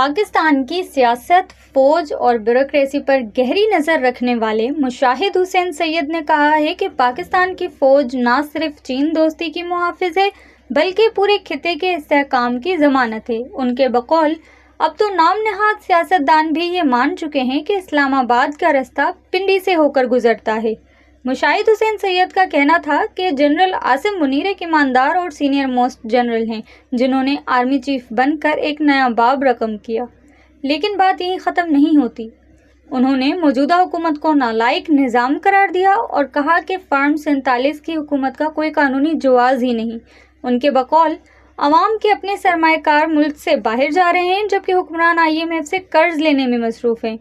پاکستان کی سیاست، فوج اور بیوروکریسی پر گہری نظر رکھنے والے مشاہد حسین سید نے کہا ہے کہ پاکستان کی فوج نہ صرف چین دوستی کی محافظ ہے بلکہ پورے خطے کے استحکام کی ضمانت ہے۔ ان کے بقول اب تو نام نہاد سیاستدان بھی یہ مان چکے ہیں کہ اسلام آباد کا رستہ پنڈی سے ہو کر گزرتا ہے۔ مشاہد حسین سید کا کہنا تھا کہ جنرل عاصم منیر ایک ایماندار اور سینئر موسٹ جنرل ہیں جنہوں نے آرمی چیف بن کر ایک نیا باب رقم کیا، لیکن بات یہیں ختم نہیں ہوتی۔ انہوں نے موجودہ حکومت کو نالائق نظام قرار دیا اور کہا کہ فارم 47 کی حکومت کا کوئی قانونی جواز ہی نہیں۔ ان کے بقول عوام کے اپنے سرمایہ کار ملک سے باہر جا رہے ہیں جبکہ حکمران IMF سے قرض لینے میں مصروف ہیں۔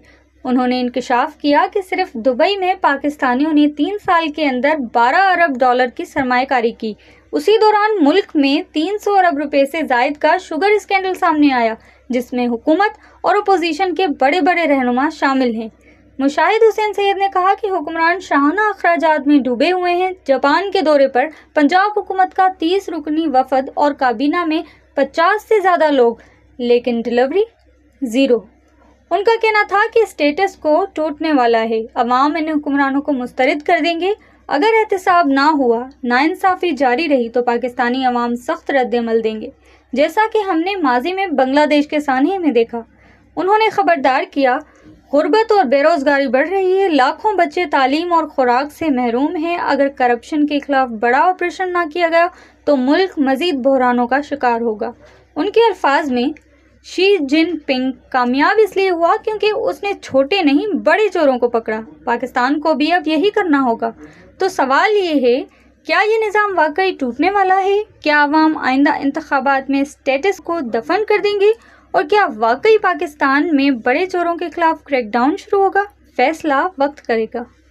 انہوں نے انکشاف کیا کہ صرف دبئی میں پاکستانیوں نے 3 سال کے اندر 12 ارب ڈالر کی سرمایہ کاری کی۔ اسی دوران ملک میں 300 ارب روپے سے زائد کا شوگر اسکینڈل سامنے آیا جس میں حکومت اور اپوزیشن کے بڑے بڑے رہنما شامل ہیں۔ مشاہد حسین سید نے کہا کہ حکمران شاہانہ اخراجات میں ڈوبے ہوئے ہیں۔ جاپان کے دورے پر پنجاب حکومت کا 30 رکنی وفد اور کابینہ میں 50 سے زیادہ لوگ، لیکن ڈلیوری زیرو۔ ان کا کہنا تھا کہ اسٹیٹس کو ٹوٹنے والا ہے، عوام ان حکمرانوں کو مسترد کر دیں گے۔ اگر احتساب نہ ہوا، ناانصافی جاری رہی تو پاکستانی عوام سخت رد عمل دیں گے، جیسا کہ ہم نے ماضی میں بنگلہ دیش کے سانحے میں دیکھا۔ انہوں نے خبردار کیا، غربت اور بے روزگاری بڑھ رہی ہے، لاکھوں بچے تعلیم اور خوراک سے محروم ہیں۔ اگر کرپشن کے خلاف بڑا آپریشن نہ کیا گیا تو ملک مزید بحرانوں کا شکار ہوگا۔ ان کے الفاظ میں شی جن پنگ کامیاب اس لیے ہوا کیونکہ اس نے چھوٹے نہیں بڑے چوروں کو پکڑا۔ پاکستان کو بھی اب یہی کرنا ہوگا۔ تو سوال یہ ہے، کیا یہ نظام واقعی ٹوٹنے والا ہے؟ کیا عوام آئندہ انتخابات میں اسٹیٹس کو دفن کر دیں گے؟ اور کیا واقعی پاکستان میں بڑے چوروں کے خلاف کریک ڈاؤن شروع ہوگا؟ فیصلہ وقت کرے گا۔